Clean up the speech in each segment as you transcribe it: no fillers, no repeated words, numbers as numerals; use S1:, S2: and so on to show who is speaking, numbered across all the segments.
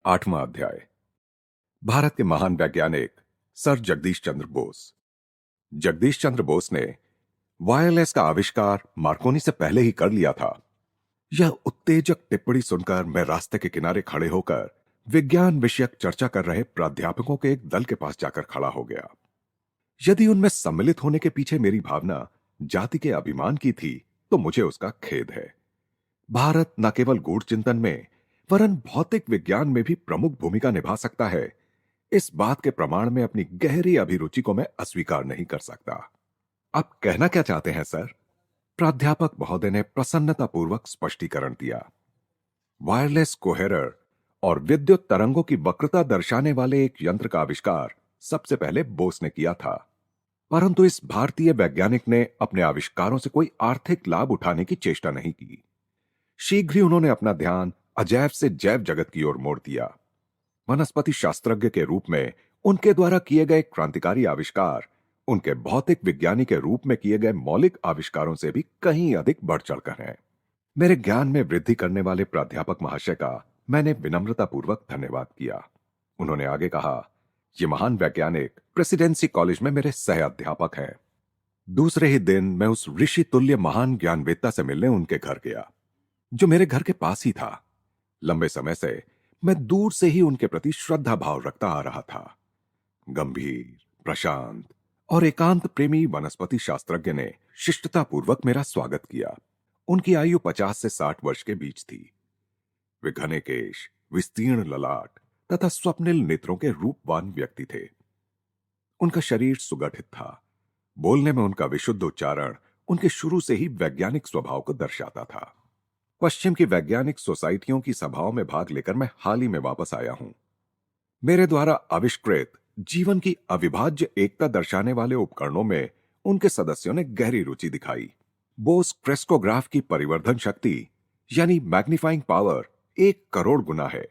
S1: 8वां अध्याय। भारत के महान वैज्ञानिक सर जगदीश चंद्र बोस। जगदीश चंद्र बोस ने वायरलेस का आविष्कार मार्कोनी से पहले ही कर लिया था। यह उत्तेजक टिप्पणी सुनकर मैं रास्ते के किनारे खड़े होकर विज्ञान विषयक चर्चा कर रहे प्राध्यापकों के एक दल के पास जाकर खड़ा हो गया। यदि उनमें सम्मिलित होने के पीछे मेरी भावना जाति के अभिमान की थी तो मुझे उसका खेद है। भारत न केवल गूढ़ चिंतन में वरन भौतिक विज्ञान में भी प्रमुख भूमिका निभा सकता है, इस बात के प्रमाण में अपनी गहरी अभिरुचि को मैं अस्वीकार नहीं कर सकता। आप कहना क्या चाहते हैं सर? प्राध्यापक महोदय ने प्रसन्नतापूर्वक स्पष्टीकरण दिया। वायरलेस कोहेरर और विद्युत तरंगों की वक्रता दर्शाने वाले एक यंत्र का आविष्कार सबसे पहले बोस ने किया था, परंतु इस भारतीय वैज्ञानिक ने अपने आविष्कारों से कोई आर्थिक लाभ उठाने की चेष्टा नहीं की। शीघ्र ही उन्होंने अपना ध्यान अजैव से जैव जगत की ओर मोड़ दिया। वनस्पति शास्त्रज्ञ के रूप में उनके द्वारा किए गए क्रांतिकारी आविष्कार उनके भौतिक विज्ञानी के रूप में किए गए मौलिक आविष्कारों से भी कहीं अधिक बढ़ चढ़कर हैं। मेरे ज्ञान में वृद्धि करने वाले प्राध्यापक महाशय का मैंने विनम्रतापूर्वक धन्यवाद किया। उन्होंने आगे कहा, ये महान वैज्ञानिक प्रेसिडेंसी कॉलेज में मेरे सह अध्यापक हैं। दूसरे ही दिन मैं उस ऋषि तुल्य महान ज्ञानवेत्ता से मिलने उनके घर गया, जो मेरे घर के पास ही था। लंबे समय से मैं दूर से ही उनके प्रति श्रद्धा भाव रखता आ रहा था। गंभीर, प्रशांत और एकांत प्रेमी वनस्पति शास्त्रज्ञ ने शिष्टतापूर्वक मेरा स्वागत किया। उनकी आयु 50 से 60 वर्ष के बीच थी। वे घने केश, विस्तीर्ण ललाट तथा स्वप्निल नेत्रों के रूपवान व्यक्ति थे। उनका शरीर सुगठित था। बोलने में उनका विशुद्ध उच्चारण उनके शुरू से ही वैज्ञानिक स्वभाव को दर्शाता था। पश्चिम की वैज्ञानिक सोसाइटियों की सभाओं में भाग लेकर मैं हाल ही में वापस आया हूं। मेरे द्वारा आविष्कृत जीवन की अविभाज्य एकता दर्शाने वाले उपकरणों में उनके सदस्यों ने गहरी रुचि दिखाई। बोस क्रेस्कोग्राफ की परिवर्धन शक्ति यानी मैग्नीफाइंग पावर 1 करोड़ गुना है।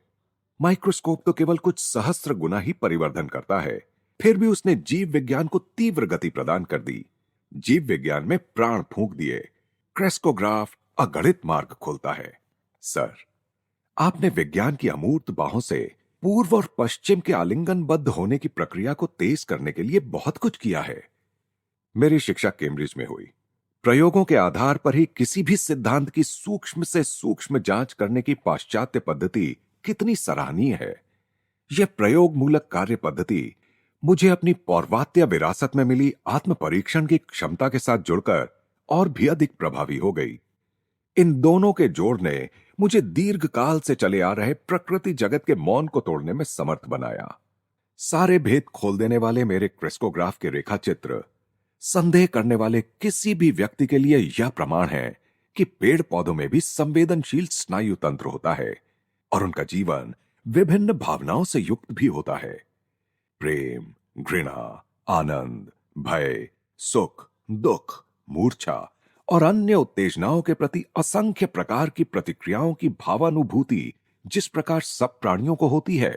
S1: माइक्रोस्कोप तो केवल कुछ सहस्त्र गुना ही परिवर्धन करता है। फिर भी उसने जीव विज्ञान को तीव्र गति प्रदान कर दी, जीव विज्ञान में प्राण फूंक दिए। क्रेस्कोग्राफ अगणित मार्ग खोलता है। सर, आपने विज्ञान की अमूर्त बाहों से पूर्व और पश्चिम के आलिंगनबद्ध होने की प्रक्रिया को तेज करने के लिए बहुत कुछ किया है। मेरी शिक्षा केम्ब्रिज में हुई। प्रयोगों के आधार पर ही किसी भी सिद्धांत की सूक्ष्म से सूक्ष्म जांच करने की पाश्चात्य पद्धति कितनी सराहनीय है। यह प्रयोग मूलक कार्य पद्धति मुझे अपनी पौर्वात्य विरासत में मिली आत्म परीक्षण की क्षमता के साथ जुड़कर और भी अधिक प्रभावी हो गई। इन दोनों के जोड़ ने मुझे दीर्घकाल से चले आ रहे प्रकृति जगत के मौन को तोड़ने में समर्थ बनाया। सारे भेद खोल देने वाले मेरे क्रेस्कोग्राफ के रेखा चित्र संदेह करने वाले किसी भी व्यक्ति के लिए यह प्रमाण है कि पेड़ पौधों में भी संवेदनशील स्नायु तंत्र होता है और उनका जीवन विभिन्न भावनाओं से युक्त भी होता है। प्रेम, घृणा, आनंद, भय, सुख, दुख, मूर्छा और अन्य उत्तेजनाओं के प्रति असंख्य प्रकार की प्रतिक्रियाओं की भावानुभूति जिस प्रकार सब प्राणियों को होती है,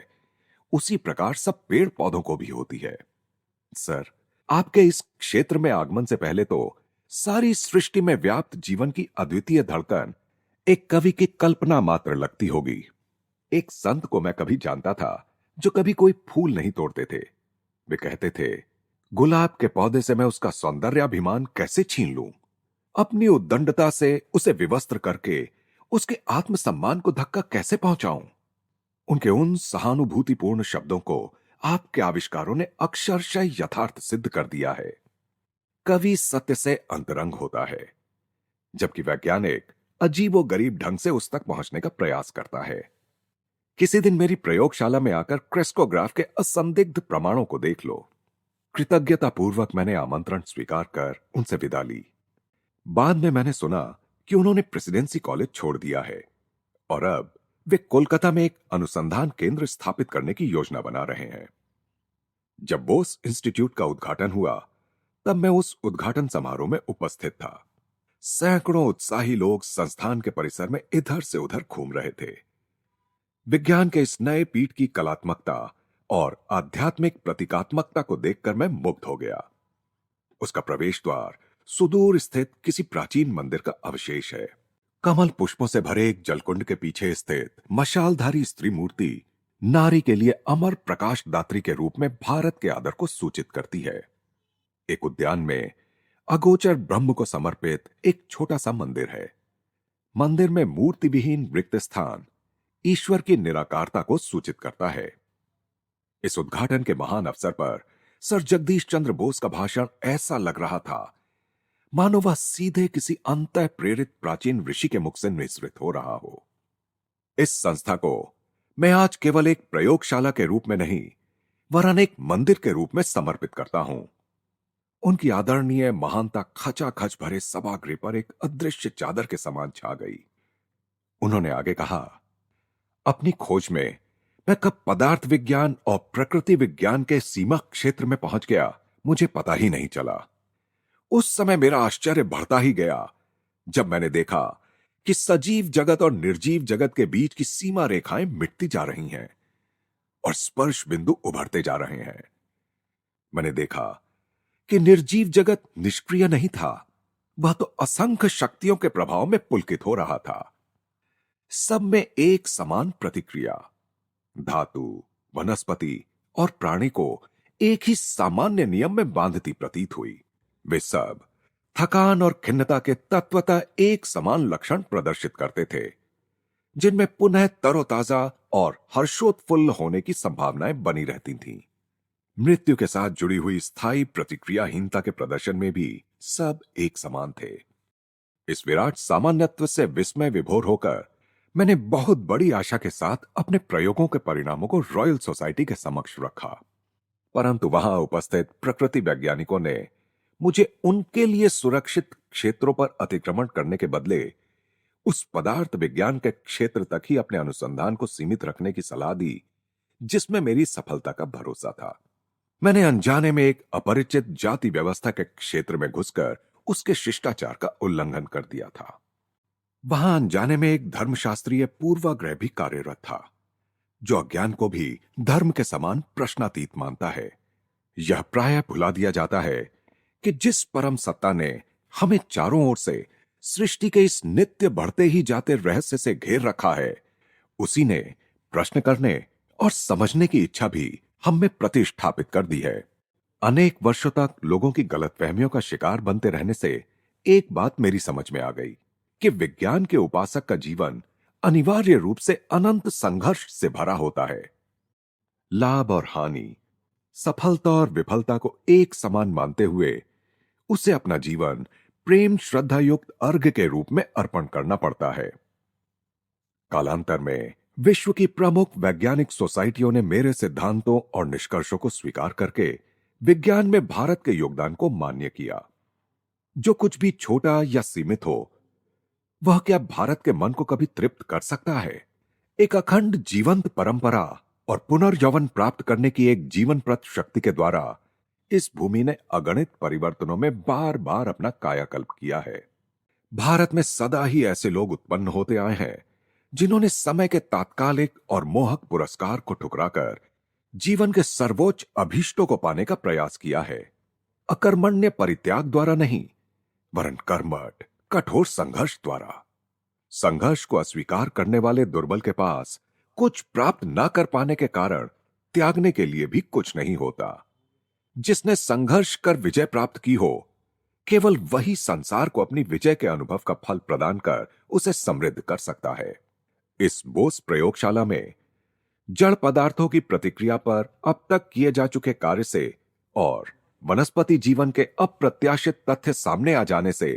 S1: उसी प्रकार सब पेड़ पौधों को भी होती है। सर, आपके इस क्षेत्र में आगमन से पहले तो सारी सृष्टि में व्याप्त जीवन की अद्वितीय धड़कन एक कवि की कल्पना मात्र लगती होगी। एक संत को मैं कभी जानता था जो कभी कोई फूल नहीं तोड़ते थे। वे कहते थे, गुलाब के पौधे से मैं उसका सौंदर्याभिमान कैसे छीन लूं? अपनी उद्दंडता से उसे विवस्त्र करके उसके आत्मसम्मान को धक्का कैसे पहुंचाऊं? उनके उन सहानुभूतिपूर्ण शब्दों को आपके आविष्कारों ने अक्षरशः यथार्थ सिद्ध कर दिया है। कवि सत्य से अंतरंग होता है, जबकि वैज्ञानिक अजीबोगरीब ढंग से उस तक पहुंचने का प्रयास करता है। किसी दिन मेरी प्रयोगशाला में आकर क्रेस्कोग्राफ के असंदिग्ध प्रमाणों को देख लो। कृतज्ञतापूर्वक मैंने आमंत्रण स्वीकार कर उनसे विदा ली। बाद में मैंने सुना कि उन्होंने प्रेसिडेंसी कॉलेज छोड़ दिया है और अब वे कोलकाता में एक अनुसंधान केंद्र स्थापित करने की योजना बना रहे हैं। जब बोस इंस्टीट्यूट का उद्घाटन हुआ तब मैं उस उद्घाटन समारोह में उपस्थित था। सैकड़ों उत्साही लोग संस्थान के परिसर में इधर से उधर घूम रहे थे। विज्ञान के इस नए पीठ की कलात्मकता और आध्यात्मिक प्रतीकात्मकता को देखकर मैं मुग्ध हो गया। उसका प्रवेश द्वार सुदूर स्थित किसी प्राचीन मंदिर का अवशेष है। कमल पुष्पों से भरे एक जलकुंड के पीछे स्थित मशालधारी स्त्री मूर्ति नारी के लिए अमर प्रकाशदात्री के रूप में भारत के आदर को सूचित करती है। एक उद्यान में अगोचर ब्रह्म को समर्पित एक छोटा सा मंदिर है। मंदिर में मूर्ति विहीन रिक्त स्थान ईश्वर की निराकारता को सूचित करता है। इस उद्घाटन के महान अवसर पर सर जगदीश चंद्र बोस का भाषण ऐसा लग रहा था मानो वह सीधे किसी अंतः प्रेरित प्राचीन ऋषि के मुख से निःसृत हो रहा हो। इस संस्था को मैं आज केवल एक प्रयोगशाला के रूप में नहीं वरन एक मंदिर के रूप में समर्पित करता हूं। उनकी आदरणीय महानता खचाखच भरे सभागृह पर एक अदृश्य चादर के समान छा गई। उन्होंने आगे कहा, अपनी खोज में मैं कब पदार्थ विज्ञान और प्रकृति विज्ञान के सीमा क्षेत्र में पहुंच गया मुझे पता ही नहीं चला। उस समय मेरा आश्चर्य बढ़ता ही गया जब मैंने देखा कि सजीव जगत और निर्जीव जगत के बीच की सीमा रेखाएं मिटती जा रही हैं और स्पर्श बिंदु उभरते जा रहे हैं। मैंने देखा कि निर्जीव जगत निष्क्रिय नहीं था, वह तो असंख्य शक्तियों के प्रभाव में पुलकित हो रहा था। सब में एक समान प्रतिक्रिया, धातु, वनस्पति और प्राणी को एक ही सामान्य नियम में बांधती प्रतीत हुई। वे सब थकान और खिन्नता के तत्वतः एक समान लक्षण प्रदर्शित करते थे, जिनमें पुनः तरोताजा और हर्षोत्फुल्ल होने की संभावनाएं बनी रहती थीं। मृत्यु के साथ जुड़ी हुई स्थायी प्रतिक्रियाहीनता के प्रदर्शन में भी सब एक समान थे। इस विराट सामान्यत्व से विस्मय विभोर होकर मैंने बहुत बड़ी आशा के साथ अपने प्रयोगों के परिणामों को रॉयल सोसाइटी के समक्ष रखा, परंतु वहां उपस्थित प्रकृति वैज्ञानिकों ने मुझे उनके लिए सुरक्षित क्षेत्रों पर अतिक्रमण करने के बदले उस पदार्थ विज्ञान के क्षेत्र तक ही अपने अनुसंधान को सीमित रखने की सलाह दी जिसमें मेरी सफलता का भरोसा था। मैंने अनजाने में एक अपरिचित जाति व्यवस्था के क्षेत्र में घुसकर उसके शिष्टाचार का उल्लंघन कर दिया था। वहां अनजाने में एक धर्मशास्त्रीय पूर्वाग्रह भी कार्यरत था, जो अज्ञान को भी धर्म के समान प्रश्नातीत मानता है। यह प्रायः भुला दिया जाता है कि जिस परम सत्ता ने हमें चारों ओर से सृष्टि के इस नित्य बढ़ते ही जाते रहस्य से घेर रखा है, उसी ने प्रश्न करने और समझने की इच्छा भी हम में प्रतिष्ठापित कर दी है। अनेक वर्षों तक लोगों की गलतफहमियों का शिकार बनते रहने से एक बात मेरी समझ में आ गई कि विज्ञान के उपासक का जीवन अनिवार्य रूप से अनंत संघर्ष से भरा होता है। लाभ और हानि, सफलता और विफलता को एक समान मानते हुए उसे अपना जीवन प्रेम श्रद्धा युक्त अर्घ्य के रूप में अर्पण करना पड़ता है। कालांतर में विश्व की प्रमुख वैज्ञानिक सोसाइटियों ने मेरे सिद्धांतों और निष्कर्षों को स्वीकार करके विज्ञान में भारत के योगदान को मान्य किया। जो कुछ भी छोटा या सीमित हो, वह क्या भारत के मन को कभी तृप्त कर सकता है? एक अखंड जीवंत परंपरा और पुनर्यौवन प्राप्त करने की एक जीवनप्रद शक्ति के द्वारा इस भूमि ने अगणित परिवर्तनों में बार बार अपना कायाकल्प किया है। भारत में सदा ही ऐसे लोग उत्पन्न होते आए हैं जिन्होंने समय के तात्कालिक और मोहक पुरस्कार को ठुकराकर जीवन के सर्वोच्च अभीष्टों को पाने का प्रयास किया है। अकर्मण्य परित्याग द्वारा नहीं, वरन कर्मठ कठोर संघर्ष द्वारा। संघर्ष को अस्वीकार करने वाले दुर्बल के पास कुछ प्राप्त न कर पाने के कारण त्यागने के लिए भी कुछ नहीं होता। जिसने संघर्ष कर विजय प्राप्त की हो, केवल वही संसार को अपनी विजय के अनुभव का फल प्रदान कर उसे समृद्ध कर सकता है। इस बोस प्रयोगशाला में जड़ पदार्थों की प्रतिक्रिया पर अब तक किए जा चुके कार्य से और वनस्पति जीवन के अप्रत्याशित तथ्य सामने आ जाने से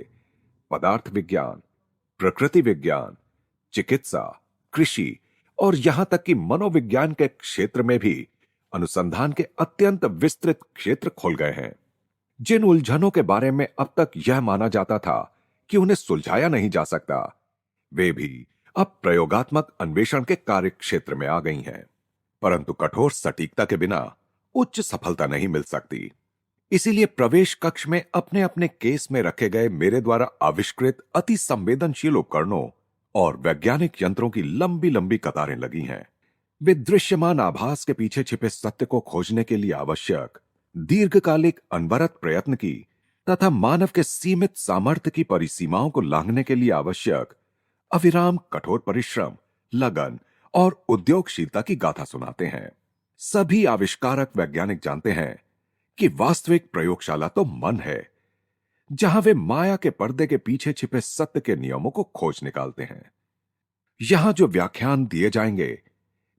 S1: पदार्थ विज्ञान, प्रकृति विज्ञान, चिकित्सा, कृषि और यहां तक कि मनोविज्ञान के क्षेत्र में भी अनुसंधान के अत्यंत विस्तृत क्षेत्र खुल गए हैं। जिन उलझनों के बारे में अब तक यह माना जाता था कि उन्हें सुलझाया नहीं जा सकता, वे भी अब प्रयोगात्मक अन्वेषण के कार्य क्षेत्र में आ गई हैं। परंतु कठोर सटीकता के बिना उच्च सफलता नहीं मिल सकती। इसीलिए प्रवेश कक्ष में अपने अपने केस में रखे गए मेरे द्वारा आविष्कृत अति संवेदनशील उपकरणों और वैज्ञानिक यंत्रों की लंबी लंबी कतारें लगी हैं। वे दृश्यमान आभास के पीछे छिपे सत्य को खोजने के लिए आवश्यक दीर्घकालिक अनवरत प्रयत्न की तथा मानव के सीमित सामर्थ्य की परिसीमाओं को लांघने के लिए आवश्यक अविराम कठोर परिश्रम, लगन और उद्योगशीलता की गाथा सुनाते हैं। सभी आविष्कारक वैज्ञानिक जानते हैं कि वास्तविक प्रयोगशाला तो मन है, जहां वे माया के पर्दे के पीछे छिपे सत्य के नियमों को खोज निकालते हैं। यहां जो व्याख्यान दिए जाएंगे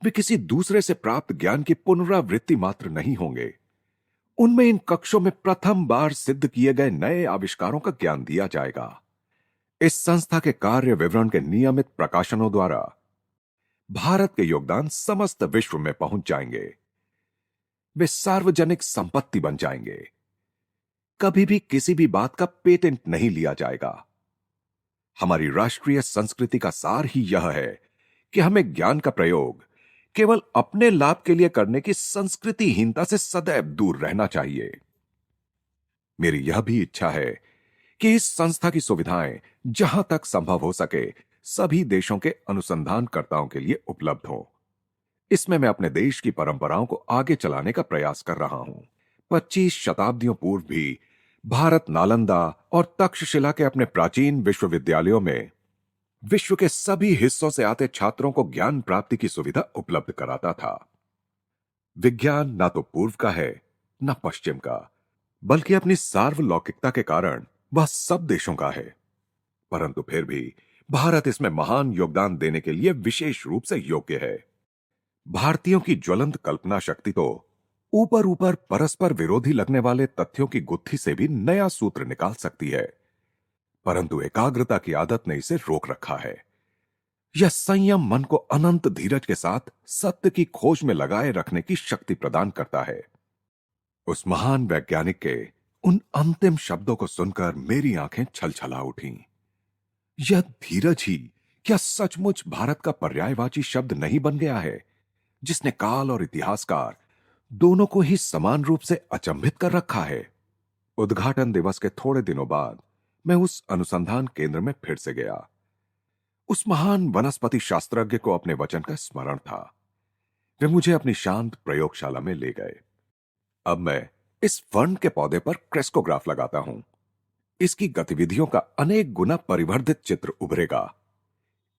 S1: वे किसी दूसरे से प्राप्त ज्ञान की पुनरावृत्ति मात्र नहीं होंगे। उनमें इन कक्षों में प्रथम बार सिद्ध किए गए नए आविष्कारों का ज्ञान दिया जाएगा। इस संस्था के कार्य विवरण के नियमित प्रकाशनों द्वारा भारत के योगदान समस्त विश्व में पहुंच जाएंगे। वे सार्वजनिक संपत्ति बन जाएंगे। कभी भी किसी भी बात का पेटेंट नहीं लिया जाएगा। हमारी राष्ट्रीय संस्कृति का सार ही यह है कि हमें ज्ञान का प्रयोग केवल अपने लाभ के लिए करने की संस्कृतिहीनता से सदैव दूर रहना चाहिए। मेरी यह भी इच्छा है कि इस संस्था की सुविधाएं जहां तक संभव हो सके सभी देशों के अनुसंधानकर्ताओं के लिए उपलब्ध हों। इसमें मैं अपने देश की परंपराओं को आगे चलाने का प्रयास कर रहा हूं। 25 शताब्दियों पूर्व भी भारत नालंदा और तक्षशिला के अपने प्राचीन विश्वविद्यालयों में विश्व के सभी हिस्सों से आते छात्रों को ज्ञान प्राप्ति की सुविधा उपलब्ध कराता था। विज्ञान ना तो पूर्व का है न पश्चिम का, बल्कि अपनी सार्वलौकिकता के कारण वह सब देशों का है। परंतु फिर भी भारत इसमें महान योगदान देने के लिए विशेष रूप से योग्य है। भारतीयों की ज्वलंत कल्पना शक्ति तो ऊपर ऊपर परस्पर विरोधी लगने वाले तथ्यों की गुत्थी से भी नया सूत्र निकाल सकती है, परंतु एकाग्रता की आदत ने इसे रोक रखा है। यह संयम मन को अनंत धीरज के साथ सत्य की खोज में लगाए रखने की शक्ति प्रदान करता है। उस महान वैज्ञानिक के उन अंतिम शब्दों को सुनकर मेरी आंखें छलछला उठीं। यह धीरज ही क्या सचमुच भारत का पर्यायवाची शब्द नहीं बन गया है, जिसने काल और इतिहासकार दोनों को ही समान रूप से अचंभित कर रखा है। उद्घाटन दिवस के थोड़े दिनों बाद मैं उस अनुसंधान केंद्र में फिर से गया। उस महान वनस्पति शास्त्रज्ञ को अपने वचन का स्मरण था। वे मुझे अपनी शांत प्रयोगशाला में ले गए। अब मैं इस फर्न के पौधे पर क्रेस्कोग्राफ लगाता हूं। इसकी गतिविधियों का अनेक गुना परिवर्धित चित्र उभरेगा।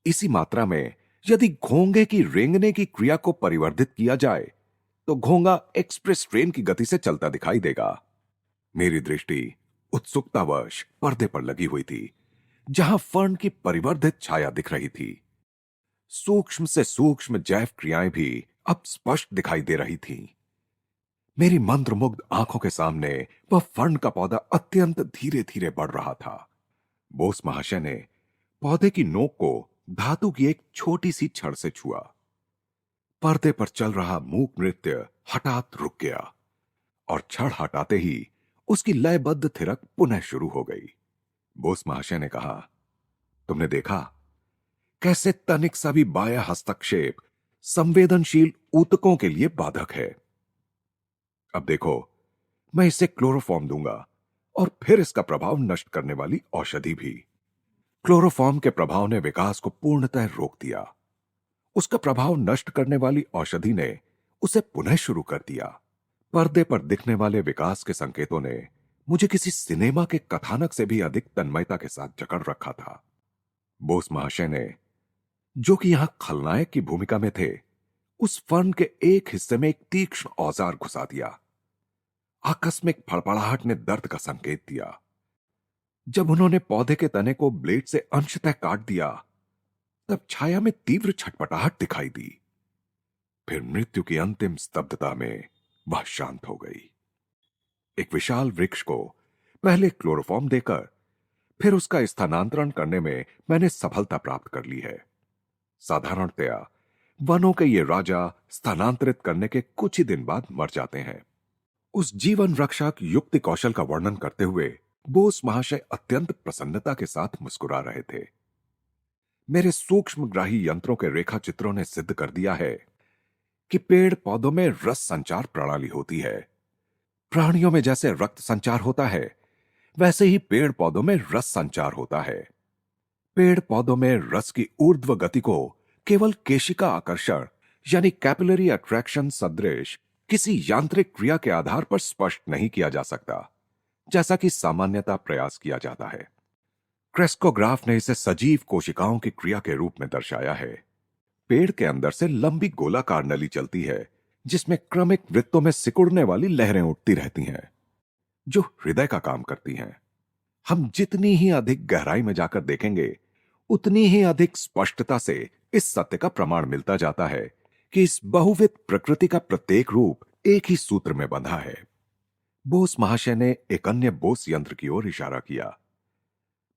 S1: इसी मात्रा में यदि घोंगे की रेंगने की क्रिया को परिवर्धित किया जाए तो घोंगा एक्सप्रेस ट्रेन की गति से चलता दिखाई देगा। मेरी दृष्टि उत्सुकतावश पर्दे पर लगी हुई थी, जहां फर्न की परिवर्धित छाया दिख रही थी। सूक्ष्म से सूक्ष्म जैव क्रियाएं भी अब स्पष्ट दिखाई दे रही थीं। मेरी मंत्रमुग्ध आंखों के सामने वह फर्न का पौधा अत्यंत धीरे धीरे बढ़ रहा था। बोस महाशय ने पौधे की नोक को धातु की एक छोटी सी छड़ से छुआ। पर्दे पर चल रहा मूक नृत्य हठात रुक गया और छड़ हटाते ही उसकी लयबद्ध थिरक पुनः शुरू हो गई। बोस महाशय ने कहा, तुमने देखा कैसे तनिक सा भी बाह्य हस्तक्षेप संवेदनशील ऊतकों के लिए बाधक है। अब देखो, मैं इसे क्लोरोफॉर्म दूंगा और फिर इसका प्रभाव नष्ट करने वाली औषधि भी। क्लोरोफॉर्म के प्रभाव ने विकास को पूर्णतः रोक दिया। उसका प्रभाव नष्ट करने वाली औषधि ने उसे पुनः शुरू कर दिया। पर्दे पर दिखने वाले विकास के संकेतों ने मुझे किसी सिनेमा के कथानक से भी अधिक तन्मयता के साथ जकड़ रखा था। बोस महाशय ने, जो कि यहां खलनायक की भूमिका में थे, उस फर्न के एक हिस्से में एक तीक्ष्ण औजार घुसा दिया। आकस्मिक फड़फड़ाहट ने दर्द का संकेत दिया। जब उन्होंने पौधे के तने को ब्लेड से अंशतः काट दिया, तब छाया में तीव्र छटपटाहट दिखाई दी। फिर मृत्यु की अंतिम स्तब्धता में वह शांत हो गई। एक विशाल वृक्ष को पहले क्लोरोफॉर्म देकर फिर उसका स्थानांतरण करने में मैंने सफलता प्राप्त कर ली है। साधारणतया वनों के ये राजा स्थानांतरित करने के कुछ ही दिन बाद मर जाते हैं। उस जीवन रक्षक युक्ति कौशल का वर्णन करते हुए बोस महाशय अत्यंत प्रसन्नता के साथ मुस्कुरा रहे थे। मेरे सूक्ष्मग्राही यंत्रों के रेखा चित्रों ने सिद्ध कर दिया है कि पेड़ पौधों में रस संचार प्रणाली होती है। प्राणियों में जैसे रक्त संचार होता है, वैसे ही पेड़ पौधों में रस संचार होता है। पेड़ पौधों में रस की ऊर्ध्व गति को केवल केशिका आकर्षण यानी कैपिलरी अट्रैक्शन सदृश किसी यांत्रिक क्रिया के आधार पर स्पष्ट नहीं किया जा सकता, जैसा कि सामान्यतः प्रयास किया जाता है। क्रेस्कोग्राफ ने इसे सजीव कोशिकाओं की क्रिया के रूप में दर्शाया है। पेड़ के अंदर से लंबी गोलाकार नली चलती है जिसमें क्रमिक वृत्तों में सिकुड़ने वाली लहरें उठती रहती हैं जो हृदय का काम करती हैं। हम जितनी ही अधिक गहराई में जाकर देखेंगे उतनी ही अधिक स्पष्टता से इस सत्य का प्रमाण मिलता जाता है कि इस बहुविध प्रकृति का प्रत्येक रूप एक ही सूत्र में बंधा है। बोस महाशय ने एक अन्य बोस यंत्र की ओर इशारा किया।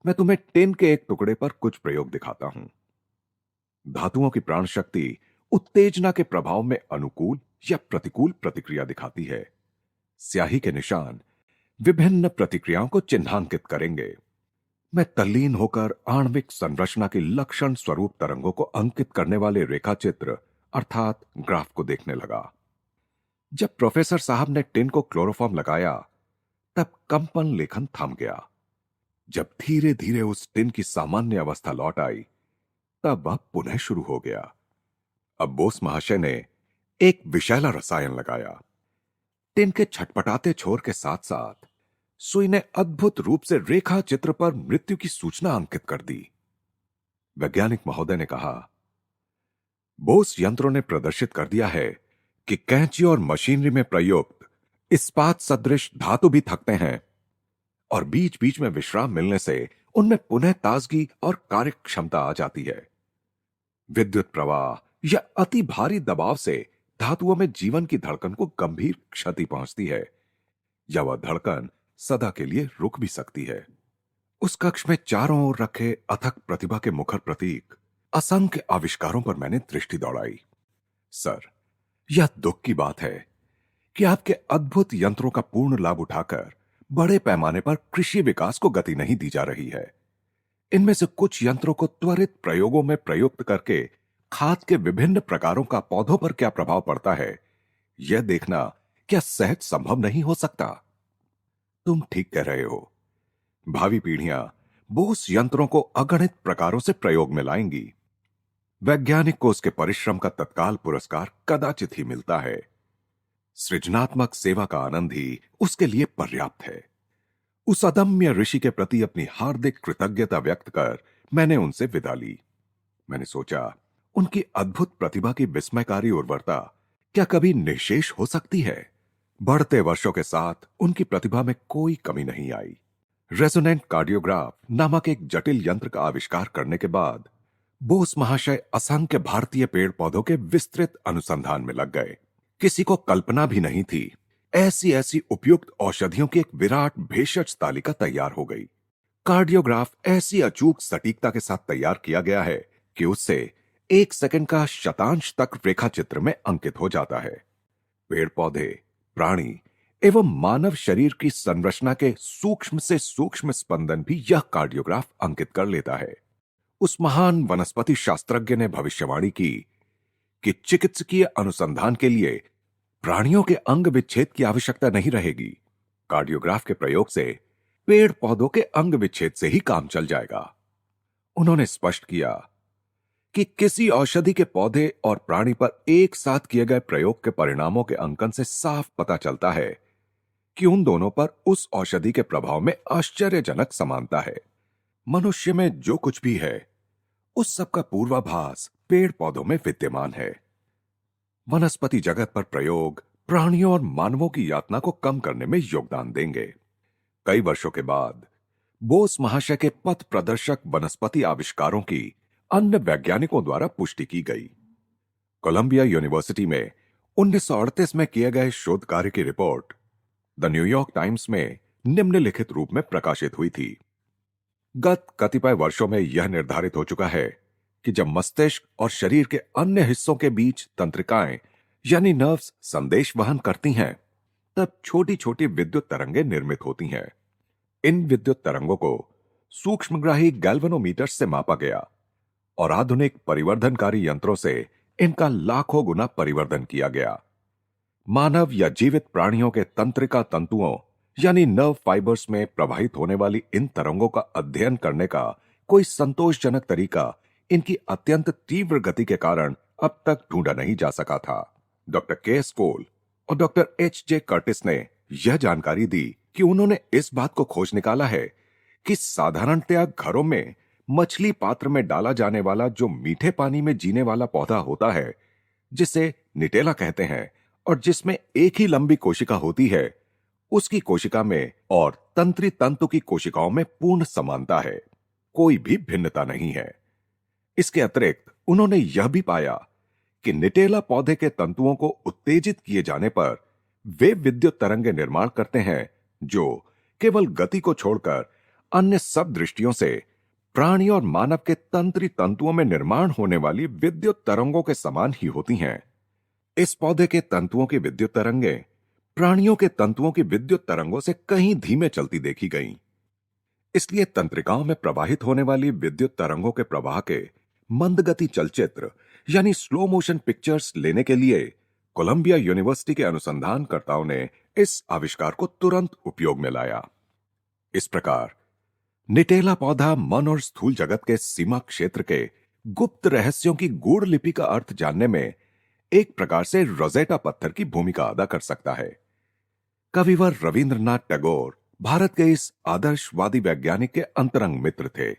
S1: मैं तुम्हें टिन के एक टुकड़े पर कुछ प्रयोग दिखाता हूं। धातुओं की प्राण शक्ति उत्तेजना के प्रभाव में अनुकूल या प्रतिकूल प्रतिक्रिया दिखाती है। स्याही के निशान विभिन्न प्रतिक्रियाओं को चिन्हांकित करेंगे। मैं तल्लीन होकर आणविक संरचना की लक्षण स्वरूप तरंगों को अंकित करने वाले रेखाचित्र अर्थात ग्राफ को देखने लगा। जब प्रोफेसर साहब ने टिन को क्लोरोफॉर्म लगाया तब कंपन लेखन थम गया। जब धीरे धीरे उस टिन की सामान्य अवस्था लौट आई तब वह पुनः शुरू हो गया। अब बोस महाशय ने एक विषैला रसायन लगाया। टिन के छटपटाते छोर के साथ साथ सुई ने अद्भुत रूप से रेखा चित्र पर मृत्यु की सूचना अंकित कर दी। वैज्ञानिक महोदय ने कहा, बोस यंत्रों ने प्रदर्शित कर दिया है कि कैंची और मशीनरी में प्रयुक्त इस्पात सदृश धातु भी थकते हैं और बीच बीच में विश्राम मिलने से उनमें पुनः ताजगी और कार्य क्षमता आ जाती है। विद्युत प्रवाह या अति भारी दबाव से धातुओं में जीवन की धड़कन को गंभीर क्षति पहुंचती है या वह धड़कन सदा के लिए रुक भी सकती है। उस कक्ष में चारों ओर रखे अथक प्रतिभा के मुखर प्रतीक असंख्य आविष्कारों पर मैंने दृष्टि दौड़ाई। सर, यह दुख की बात है कि आपके अद्भुत यंत्रों का पूर्ण लाभ उठाकर बड़े पैमाने पर कृषि विकास को गति नहीं दी जा रही है। इनमें से कुछ यंत्रों को त्वरित प्रयोगों में प्रयुक्त करके खाद के विभिन्न प्रकारों का पौधों पर क्या प्रभाव पड़ता है, यह देखना क्या सहज संभव नहीं हो सकता? तुम ठीक कह रहे हो। भावी पीढ़ियां बोस यंत्रों को अगणित प्रकारों से प्रयोग में लाएंगी। वैज्ञानिक को उसके परिश्रम का तत्काल पुरस्कार कदाचित ही मिलता है। सृजनात्मक सेवा का आनंद ही उसके लिए पर्याप्त है। उस अदम्य ऋषि के प्रति अपनी हार्दिक कृतज्ञता व्यक्त कर मैंने उनसे विदा ली। मैंने सोचा, उनकी अद्भुत प्रतिभा की विस्मयकारी उर्वरता क्या कभी निःशेष हो सकती है? बढ़ते वर्षों के साथ उनकी प्रतिभा में कोई कमी नहीं आई। रेजोनेंट कार्डियोग्राफ नामक एक जटिल यंत्र का आविष्कार करने के बाद बोस महाशय असंख्य भारतीय पेड़ पौधों के विस्तृत अनुसंधान में लग गए। किसी को कल्पना भी नहीं थी ऐसी ऐसी उपयुक्त औषधियों की एक विराट भेषज तालिका तैयार हो गई। कार्डियोग्राफ ऐसी अचूक सटीकता के साथ तैयार किया गया है कि उससे 1 सेकंड का शतांश तक रेखा चित्र में अंकित हो जाता है। पेड़ पौधे, प्राणी एवं मानव शरीर की संरचना के सूक्ष्म से सूक्ष्म स्पंदन भी यह कार्डियोग्राफ अंकित कर लेता है। उस महान वनस्पति शास्त्रज्ञ ने भविष्यवाणी की कि चिकित्सकीय अनुसंधान के लिए प्राणियों के अंग विच्छेद की आवश्यकता नहीं रहेगी। कार्डियोग्राफ के प्रयोग से पेड़ पौधों के अंग विच्छेद से ही काम चल जाएगा। उन्होंने स्पष्ट किया कि किसी औषधि के पौधे और प्राणी पर एक साथ किए गए प्रयोग के परिणामों के अंकन से साफ पता चलता है कि उन दोनों पर उस औषधि के प्रभाव में आश्चर्यजनक समानता है। मनुष्य में जो कुछ भी है उस सब का पूर्वाभास पेड़ पौधों में विद्यमान है। वनस्पति जगत पर प्रयोग प्राणियों और मानवों की यातना को कम करने में योगदान देंगे। कई वर्षों के बाद बोस महाशय के पथ प्रदर्शक वनस्पति आविष्कारों की अन्य वैज्ञानिकों द्वारा पुष्टि की गई। कोलंबिया यूनिवर्सिटी में 1938 में किए गए शोध कार्य की रिपोर्ट द न्यूयॉर्क टाइम्स में निम्नलिखित रूप में प्रकाशित हुई थी। गत कतिपय वर्षों में यह निर्धारित हो चुका है कि जब मस्तिष्क और शरीर के अन्य हिस्सों के बीच तंत्रिकाएं यानी नर्व्स संदेश वहन करती हैं, तब छोटी छोटी विद्युत तरंगें निर्मित होती हैं। इन विद्युत तरंगों को सूक्ष्मग्राही गैल्वेनोमीटर से मापा गया और आधुनिक परिवर्धनकारी यंत्रों से इनका लाखों गुना परिवर्धन किया गया। मानव या जीवित प्राणियों के तंत्रिका तंतुओं यानी नर्व फाइबर्स में प्रवाहित होने वाली इन तरंगों का अध्ययन करने का कोई संतोषजनक तरीका इनकी अत्यंत तीव्र गति के कारण अब तक ढूंढा नहीं जा सका था। डॉक्टर के स्कोल और डॉक्टर एच.जे. कर्टिस ने यह जानकारी दी कि उन्होंने इस बात को खोज निकाला है कि साधारणतया घरों में मछली पात्र में डाला जाने वाला जो मीठे पानी में जीने वाला पौधा होता है, जिसे निटेला कहते हैं, और जिसमें एक ही लंबी कोशिका होती है, उसकी कोशिका में और तंत्री तंतु की कोशिकाओं में पूर्ण समानता है, कोई भी भिन्नता नहीं है। इसके अतिरिक्त उन्होंने यह भी पाया कि निटेला पौधे के तंतुओं को उत्तेजित किए जाने पर वे विद्युत तरंगे निर्माण करते हैं जो केवल गति को छोड़कर अन्य सब दृष्टियों से प्राणी और मानव के तंत्री तंतुओं में निर्माण होने वाली विद्युत तरंगों के समान ही होती हैं। इस पौधे के तंतुओं की विद्युत तरंगें प्राणियों के तंतुओं की विद्युत तरंगों से कहीं धीमे चलती देखी गईं। इसलिए तंत्रिकाओं में प्रवाहित होने वाली विद्युत तरंगों के प्रवाह के मंदगति चलचित्र यानी स्लो मोशन पिक्चर्स लेने के लिए कोलंबिया यूनिवर्सिटी के अनुसंधानकर्ताओं ने इस आविष्कार को तुरंत उपयोग में लाया। इस प्रकार निटेला पौधा मन और स्थूल जगत के सीमा क्षेत्र के गुप्त रहस्यों की गूढ़ लिपि का अर्थ जानने में एक प्रकार से रोजेटा पत्थर की भूमिका अदा कर सकता है। कविवर रविंद्रनाथ टैगोर भारत के इस आदर्शवादी वैज्ञानिक के अंतरंग मित्र थे।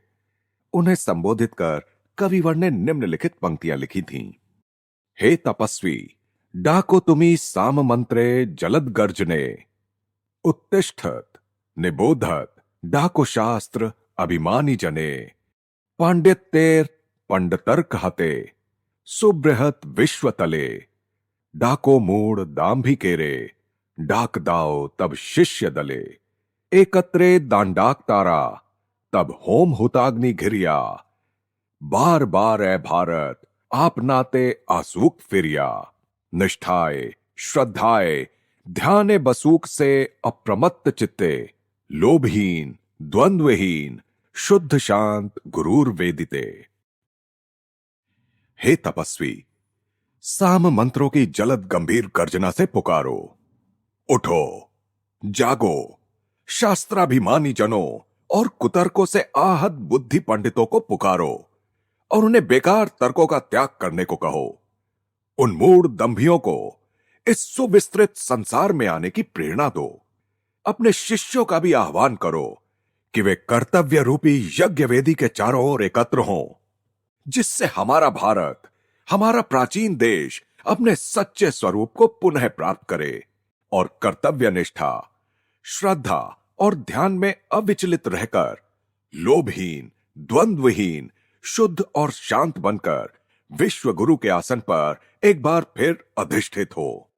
S1: उन्हें संबोधित कर कविवर ने निम्नलिखित पंक्तियां लिखी थीं। हे तपस्वी, डाको तुमी साम मंत्रे जलद गर्जने, उत्तिष्ठत निबोधत डाको शास्त्र अभिमानी जने, पांडित्येर पंडतर्क हते, सुबृहत विश्वतले, डाको मूड दाम्भिकेरे, डाक दाओ तब शिष्य दले, एकत्रे दांडाक तारा, तब होम हुताग्नि घिरिया, बार बार ए भारत आप नाते आसूक फिरिया, निष्ठाए श्रद्धाए ध्याने बसूक से अप्रमत्त चित्ते, लोभहीन द्वंद्वहीन शुद्ध शांत गुरूर वेदिते। हे तपस्वी, साम मंत्रों की जलद गंभीर गर्जना से पुकारो, उठो, जागो, शास्त्राभिमानी जनों और कुतर्कों से आहत बुद्धि पंडितों को पुकारो और उन्हें बेकार तर्कों का त्याग करने को कहो। उन मूढ़ दंभियों को इस सुविस्तृत संसार में आने की प्रेरणा दो। अपने शिष्यों का भी आह्वान करो कि वे कर्तव्य रूपी यज्ञ वेदी के चारों ओर एकत्र हों, जिससे हमारा भारत, हमारा प्राचीन देश अपने सच्चे स्वरूप को पुनः प्राप्त करे और कर्तव्य निष्ठा, श्रद्धा और ध्यान में अविचलित रहकर लोभहीन, द्वंद्वहीन, शुद्ध और शांत बनकर विश्व गुरु के आसन पर एक बार फिर अधिष्ठित हो।